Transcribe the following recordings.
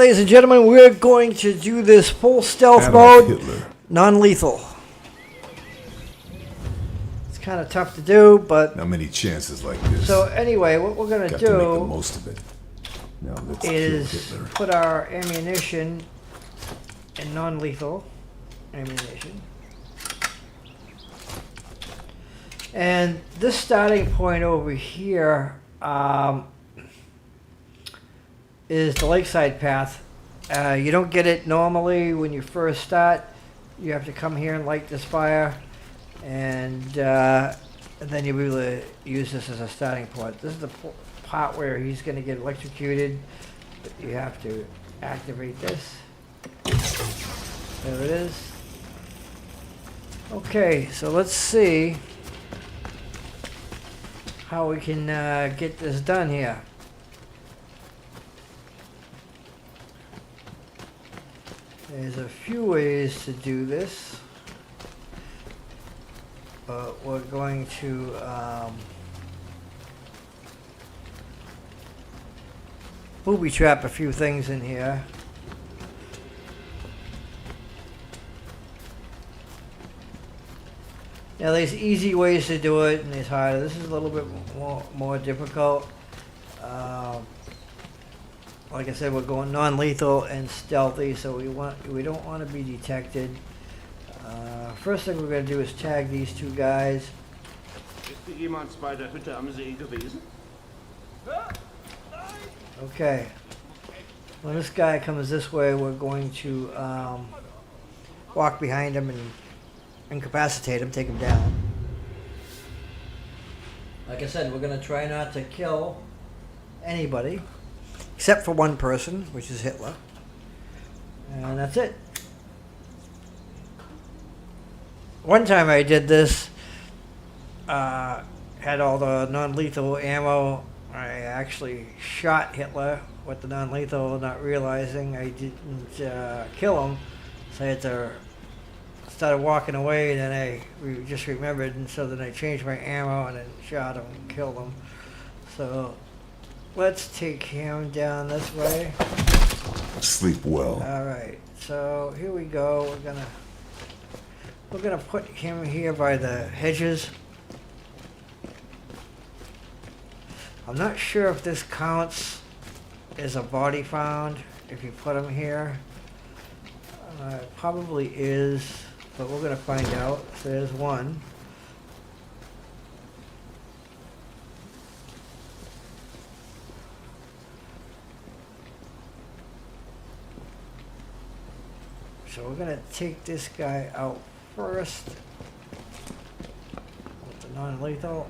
ladies and gentlemen, we're going to do this full stealth Adolf mode, Hitler. non-lethal. It's kind of tough to do, but... Not many chances like this. So anyway, what we're going to Got to make the do most of it. Now let's kill is Hitler. put our ammunition in non-lethal ammunition. And this starting point over here is the lakeside path. You don't get it normally when you first start. You have to come here and light this fire, and then you'll be able to use this as a starting point. This is the part where he's going to get electrocuted. But you have to activate this. There it is. Okay, so let's see how we can get this done here. There's a few ways to do this, but we're going to booby trap a few things in here. Now there's easy ways to do it and there's harder. This is a little bit more difficult. Like I said, we're going non-lethal and stealthy, so we don't want to be detected. First thing we're going to do is tag these two guys. Okay. When this guy comes this way, we're going to walk behind him and incapacitate him, take him down. Like I said, we're going to try not to kill anybody, except for one person, which is Hitler. And that's it. One time I did this, had all the non-lethal ammo. I actually shot Hitler with the non-lethal, not realizing I didn't kill him. So I had to started walking away, and then I just remembered, and so then I changed my ammo and then shot him and killed him. So let's take him down this way. Sleep well. All right, so here we go. We're gonna put him here by the hedges. I'm not sure if this counts as a body found if you put him here. It probably is, but we're gonna find out. So there's one. So we're gonna take this guy out first with the non-lethal.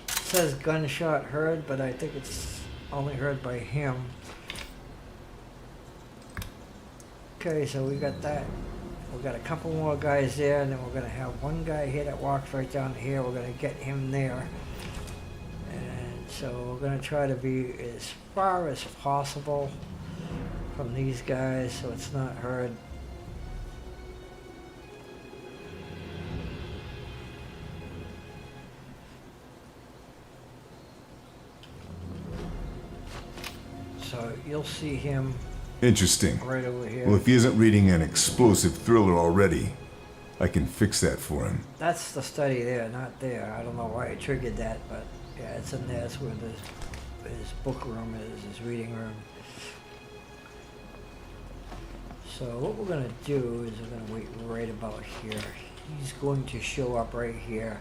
It says gunshot heard, but I think it's only heard by him. Okay, so we got that. We got a couple more guys there, and then we're gonna have one guy here that walks right down here. We're gonna get him there. And so we're gonna try to be as far as possible from these guys so it's not heard. So you'll see him Interesting. right over here. Well, if he isn't reading an explosive thriller already, I can fix that for him. That's the study there, not there. I don't know why I triggered that, but yeah, it's in there. That's where his book room is, his reading room. So what we're gonna do is we're gonna wait right about here. He's going to show up right here.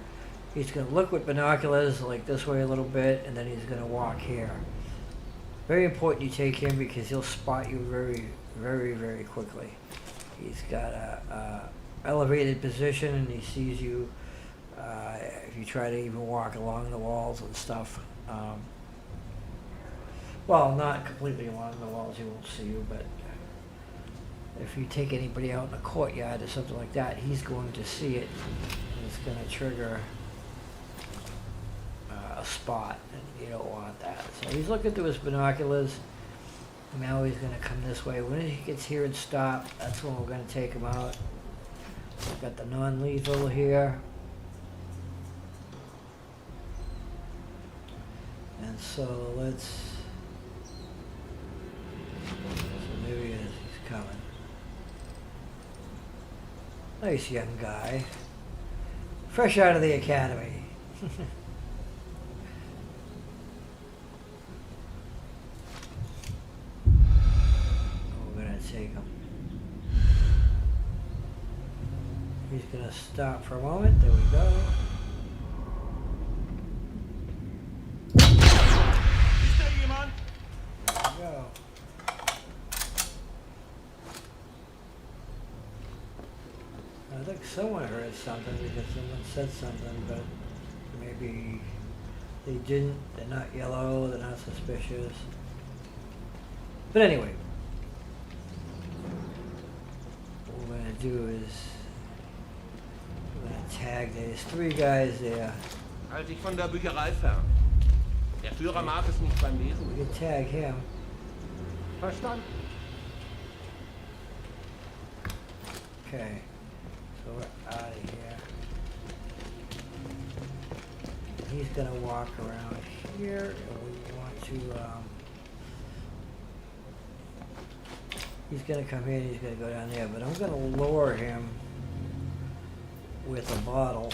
He's gonna look with binoculars like this way a little bit, and then he's gonna walk here. Very important you take him because he'll spot you very, very, very quickly. He's got a elevated position and he sees you if you try to even walk along the walls and stuff. Well, not completely along the walls, he won't see you, but if you take anybody out in the courtyard or something like that, he's going to see it and it's going to trigger a spot, and you don't want that. So he's looking through his binoculars. Now he's going to come this way. When he gets here and stop, that's when we're going to take him out. We've got the non-lethal here. And so let's, so there he is, he's coming. Nice young guy. Fresh out of the academy. We're gonna take him. He's gonna stop for a moment. There we go. There we go. I think someone heard something because someone said something, but maybe they didn't. They're not yellow. They're not suspicious. But anyway, what we're gonna do is we're gonna tag. There's 3 guys there. Halt dich von der Bücherei fern. Der Führer mag es nicht beim We Lesen. can tag him. Verstanden? Okay, so we're out of here. He's gonna walk around here, and we want to, he's gonna come in, he's gonna go down there, but I'm gonna lure him with a bottle.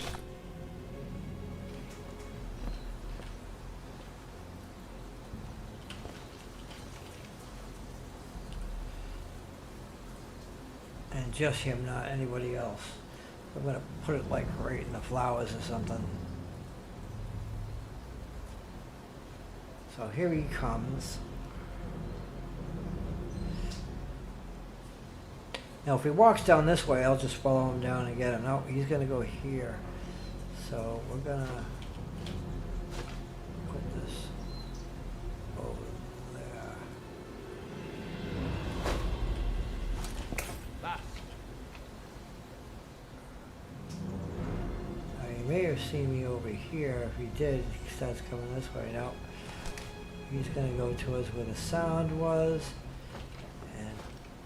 And just him, not anybody else. I'm gonna put it like right in the flowers or something. So here he comes. Now if he walks down this way, I'll just follow him down and get him. No, he's gonna go here. So we're gonna put this over there. Was? He may have seen me over here. If he did, he starts coming this way. Now he's going to go towards where the sound was, and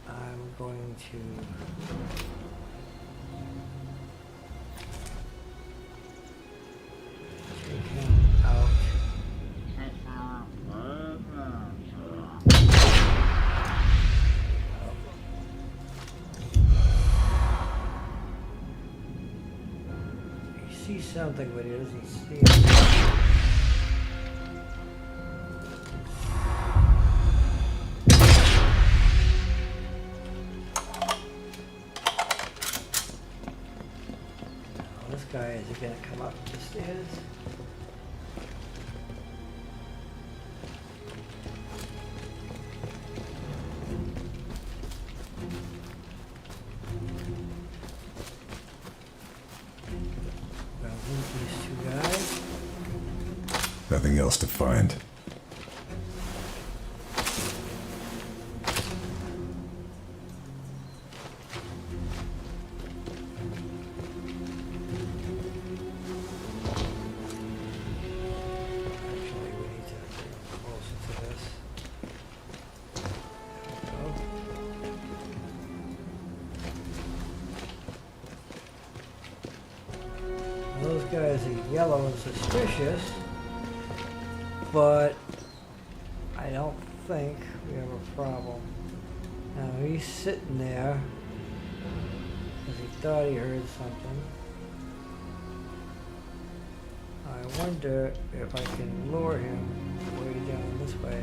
I'm going to take him out. He sees something, but he doesn't see it. This guy is going to come up the stairs. Gonna loot these 2 guys. Nothing else to find. Actually, we need to bring him closer to this. There we go. Those guys are yellow and suspicious, but I don't think we have a problem. Now he's sitting there because he thought he heard something. I wonder if I can lure him way down this way.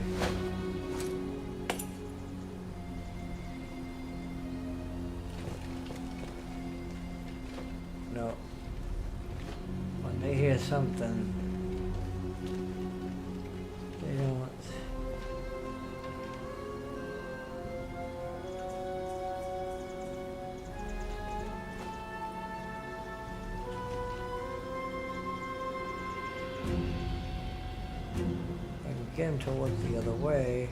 No. When they hear something, they don't. I can get him to look the other way.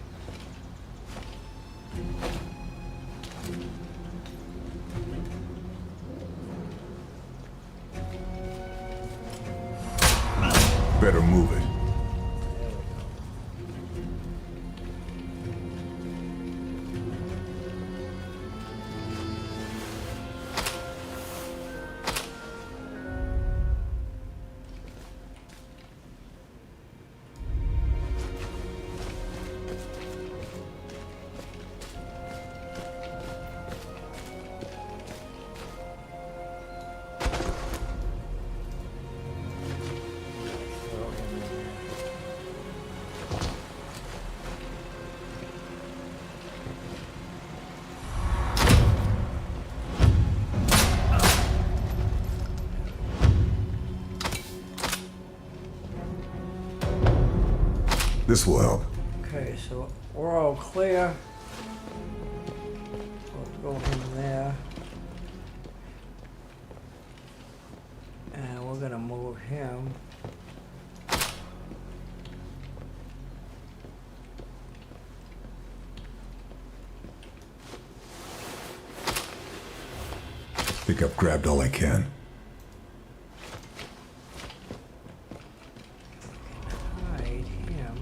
Better move it. There we go. This will help. Okay, so we're all clear. We'll go in there. And we're gonna move him. Think I've grabbed all I can. Hide him right here.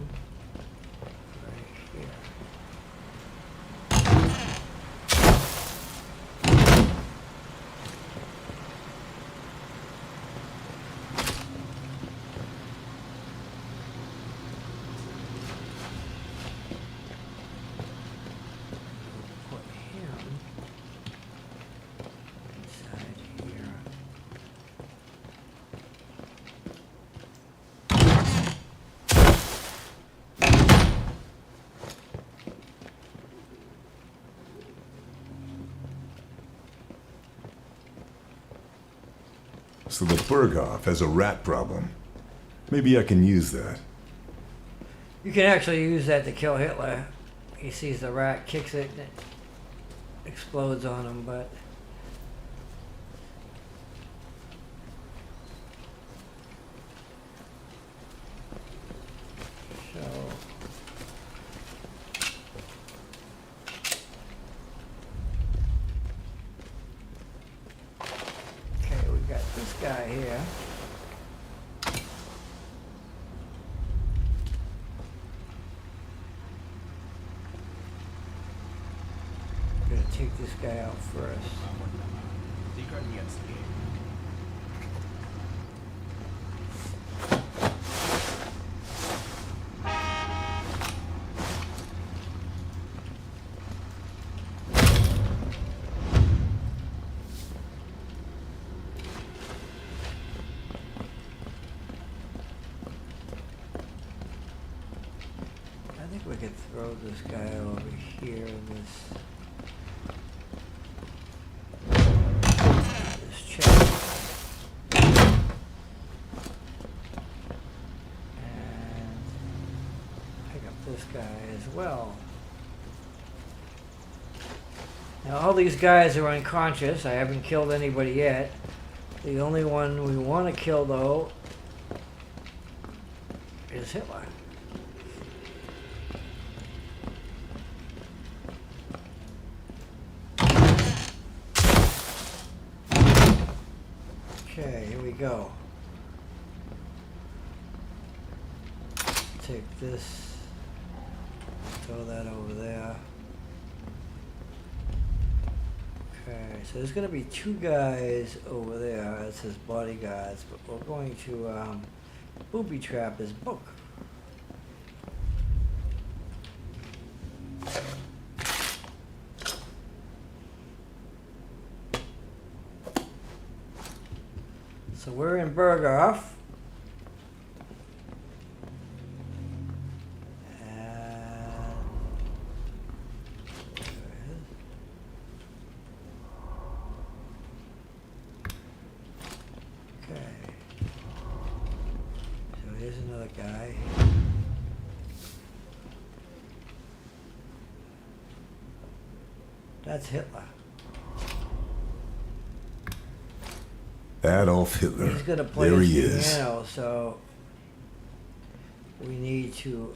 Put him inside here. So the Berghoff has a rat problem. Maybe I can use that. You can actually use that to kill Hitler. He sees the rat, kicks it, and it explodes on him, but so okay, we got this guy here. We're gonna take this guy out first. Sie können jetzt gehen. I think we could throw this guy over here in this chest. And pick up this guy as well. Now all these guys are unconscious. I haven't killed anybody yet. The only one we want to kill though is Hitler. Okay, here we go. Take this, throw that over there. Okay, so there's going to be two guys over there. That says bodyguards, but we're going to booby trap his book. So we're in Berghoff. And okay. So here's another guy. That's Hitler. Adolf Hitler. He's gonna play There his he is. piano, so we need to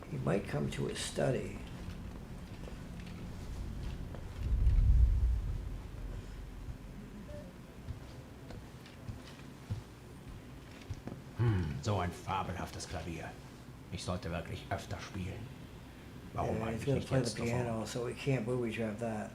he might come to his study. So ein fabelhaftes Klavier. Ich sollte wirklich öfter spielen. Warum Yeah, he's eigentlich gonna nicht play the jetzt sofort? piano, so we can't booby trap that.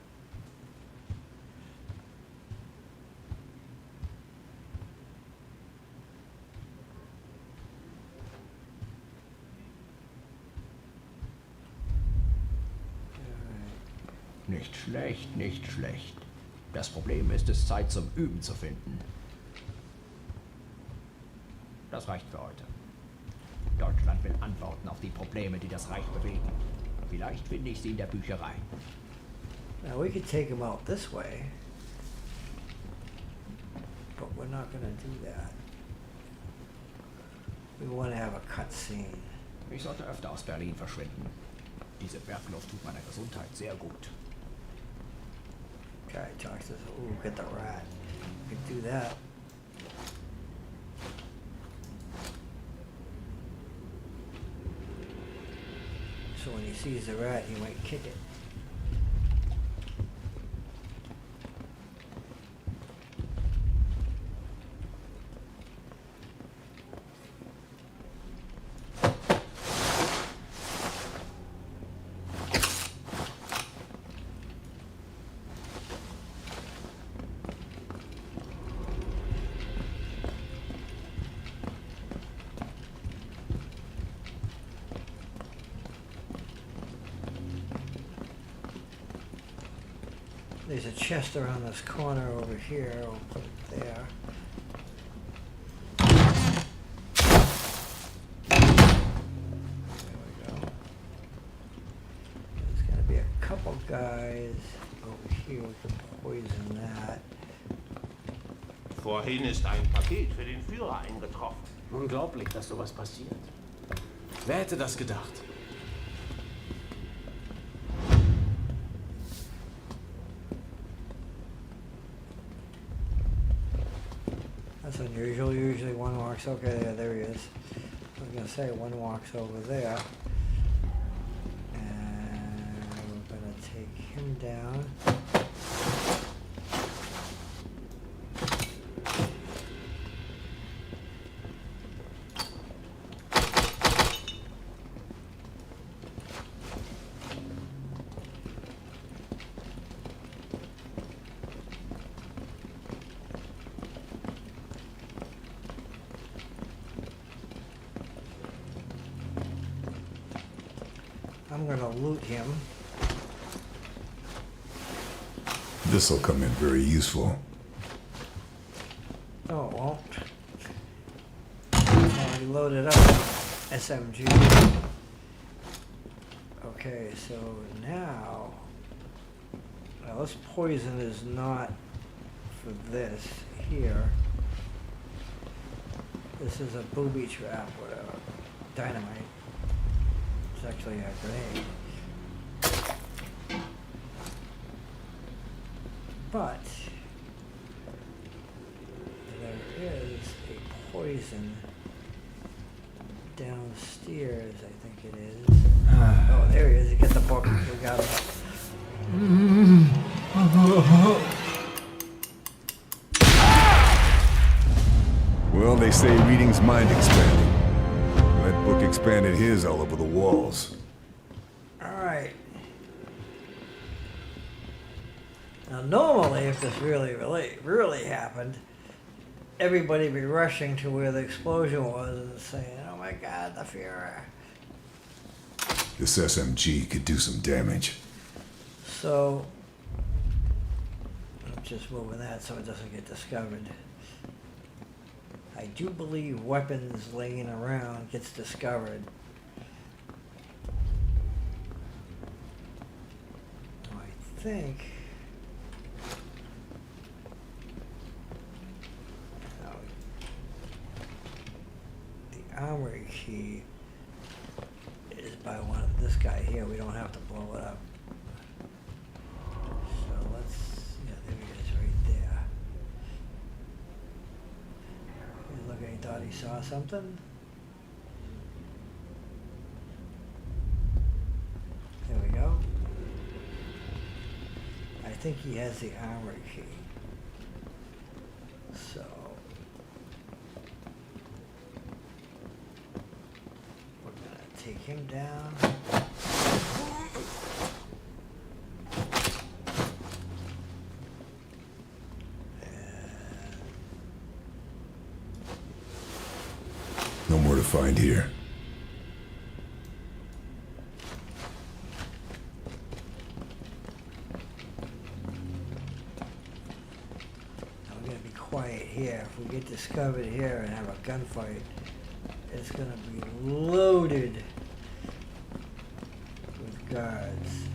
Nicht schlecht, nicht schlecht. Das Problem ist es, Zeit zum Üben zu finden. Das reicht für heute. Deutschland will Antworten auf die Probleme, die das Reich bewegen. Vielleicht finde ich sie in der Bücherei. Now we could take him out this way, but we're not gonna do that. We want to have a cutscene. Ich sollte öfter aus Berlin verschwinden. Diese Bergluft tut meiner Gesundheit sehr gut. Guy talks to us. Ooh, get the rat. We could do that. So when he sees the rat, he might kick it. There's a chest around this corner over here. We'll put it there. There we go. There's gonna be a couple guys over here. We can poison that. Vorhin ist ein Paket für den Führer eingetroffen. Unglaublich, dass sowas passiert. Wer hätte das gedacht? That's unusual. Usually one walks, okay, there he is. I was gonna say one walks over there. And we're gonna take him down. I'm gonna loot him. This'll come in very useful. No, it won't. Already loaded up. SMG. Okay, so now this poison is not for this here. This is a booby trap, whatever. Dynamite. It's actually a grenade. But there is a poison downstairs, I think it is. Oh, there he is. Get the book. We got him. Well, they say reading's mind expanding. That book expanded his all over the walls. All right. Now, normally, if this really happened, everybody would be rushing to where the explosion was and saying, "Oh my God, the Führer!" This SMG could do some damage. So, I'm just moving that so it doesn't get discovered. I do believe weapons laying around gets discovered. I think. The armory key is by one of this guy here. We don't have to blow it up. So let's. Yeah, there he is, right there. Look, he thought he saw something. There we go. I think he has the armory key. So we're gonna take him down. No more to find here. Now we're gonna be quiet here if we get discovered here and have a gunfight, it's gonna be loaded with guards.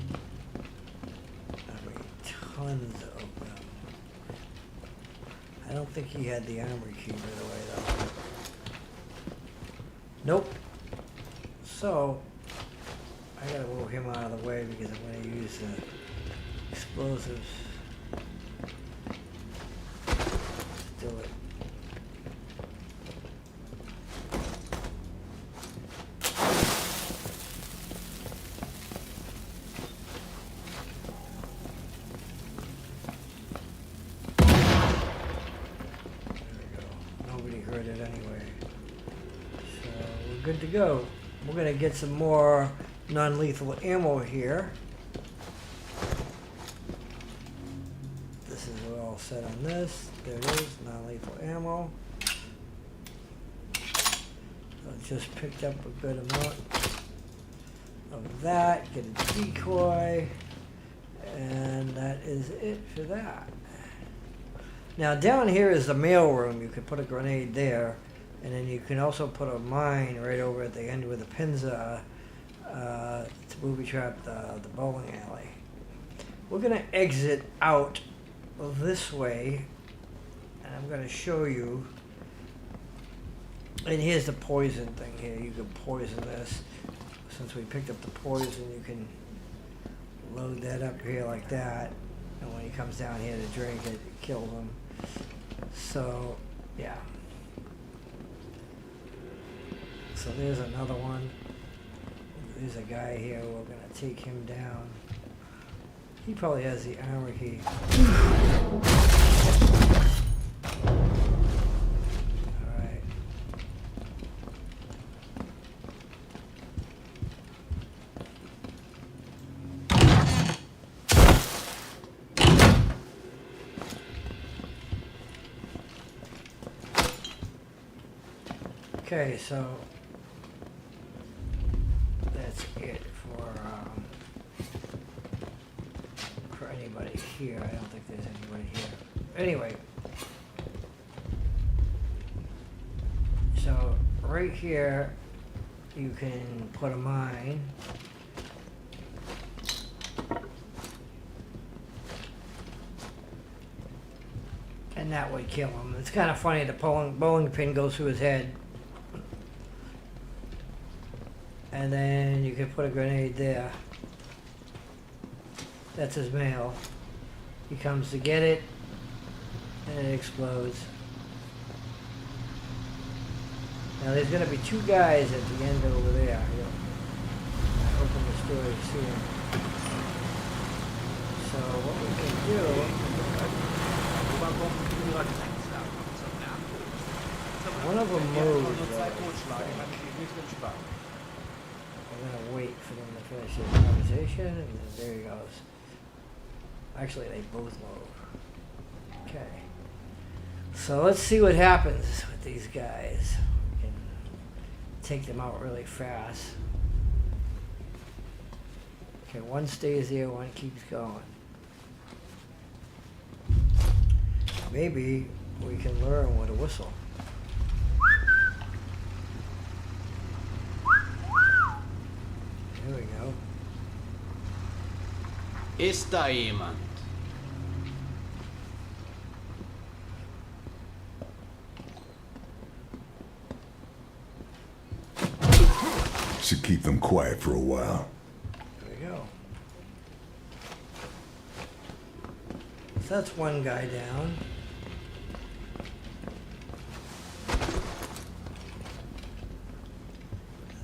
I mean, tons of them. I don't think he had the armory key, by the way, though. Nope. So, I gotta move him out of the way because I'm gonna use the explosives. Do it. Good to go. We're gonna get some more non-lethal ammo here. This is all set on this. There it is, non-lethal ammo. I just picked up a good amount of that. Get a decoy, and that is it for that. Now down here is the mail room. You can put a grenade there. And then you can also put a mine right over at the end where the pins are to booby trap the bowling alley. We're going to exit out this way, and I'm going to show you. And here's the poison thing here. You can poison this. Since we picked up the poison, you can load that up here like that. And when he comes down here to drink it, it kills him. So, yeah. So there's another one. There's a guy here. We're going to take him down. He probably has the armor key. Alright. Okay, so that's it for anybody here. I don't think there's anybody here. Anyway, so right here you can put a mine. And that would kill him. It's kind of funny, the bowling pin goes through his head. And then you can put a grenade there. That's his mail. He comes to get it, and it explodes. Now there's going to be two guys at the end over there. I open the store to see them. So what we can do... One of them moves. I'm going to wait for them to finish their conversation, and then there he goes. Actually, they both move. Okay. So let's see what happens with these guys. We can take them out really fast. Okay, one stays there, one keeps going. Maybe we can learn with a whistle. There we go. Ist da jemand? Should keep them quiet for a while. There we go. So that's one guy down.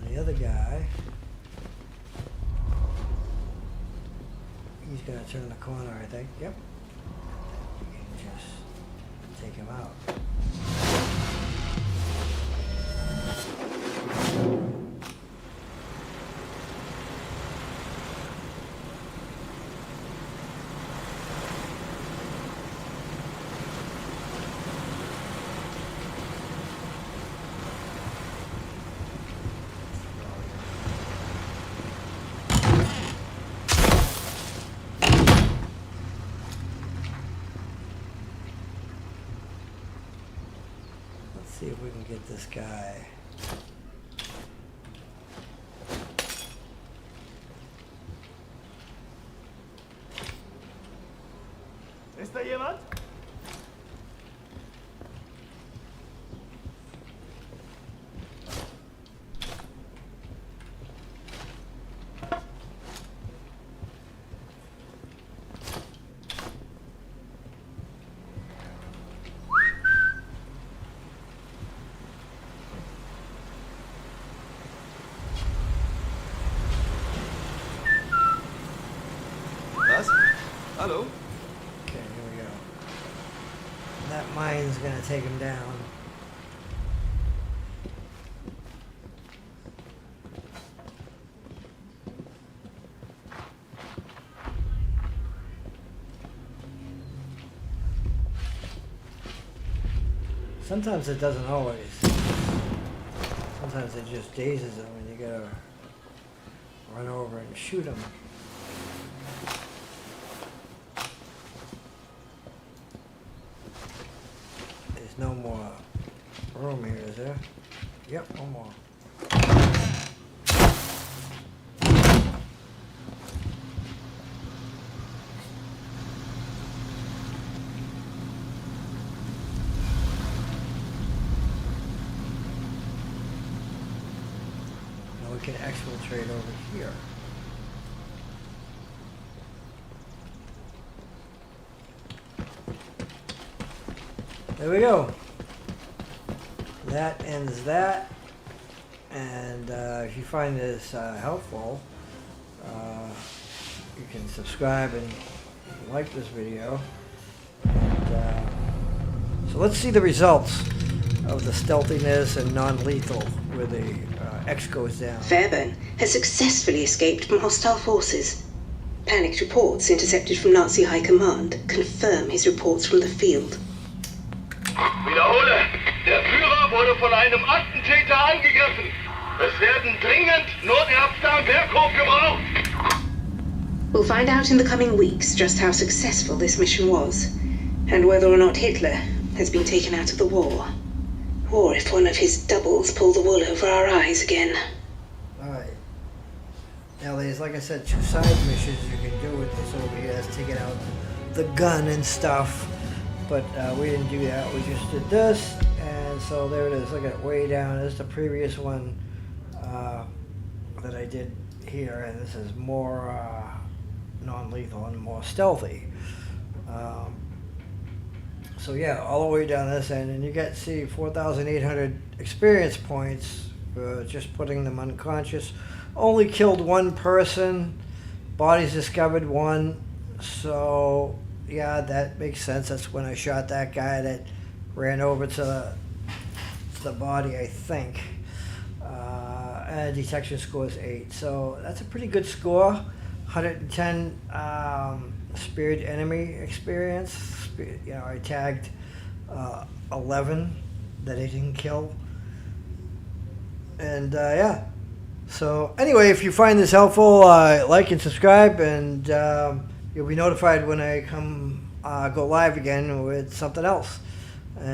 And the other guy, he's gonna turn the corner, I think. Yep. You can just take him out. see if we can get this guy. Ist da jemand? Was? Hallo? Okay, here we go. That mine's gonna take him down. Sometimes it doesn't always. Sometimes it just dazes them and you gotta run over and shoot them. There's no more room here, is there? Yep, one more. Now we can exfiltrate over here. There we go. That ends that. And if you find this helpful, you can subscribe and like this video. And, so let's see the results of the stealthiness and non-lethal where the X goes down. Fairburn has successfully escaped from hostile forces. Panicked reports intercepted from Nazi High Command confirm his reports from the field. Wiederhole, der Führer wurde von einem Attentäter angegriffen. Es werden dringend Notärzte am Berghof gebraucht. We'll find out in the coming weeks just how successful this mission was, and whether or not Hitler has been taken out of the war, or if one of his doubles pulled the wool over our eyes again. Alright. Now there's, like I said, 2 side missions you can do with this over here. That's taking out the gun and stuff. But we didn't do that. We just did this. And so there it is. Look at it way down. This is the previous one that I did here. And this is more non-lethal and more stealthy. So yeah, all the way down this end. And you get, see, 4,800 experience points for just putting them unconscious. Only killed 1 person. Bodies discovered 1. So yeah, that makes sense. That's when I shot that guy that ran over to the body, I think. And detection score is 8. So that's a pretty good score. 110 speared enemy experience. You know, I tagged 11 that I didn't kill. And yeah. So anyway, if you find this helpful, like and subscribe, and you'll be notified when I go live again with something else. And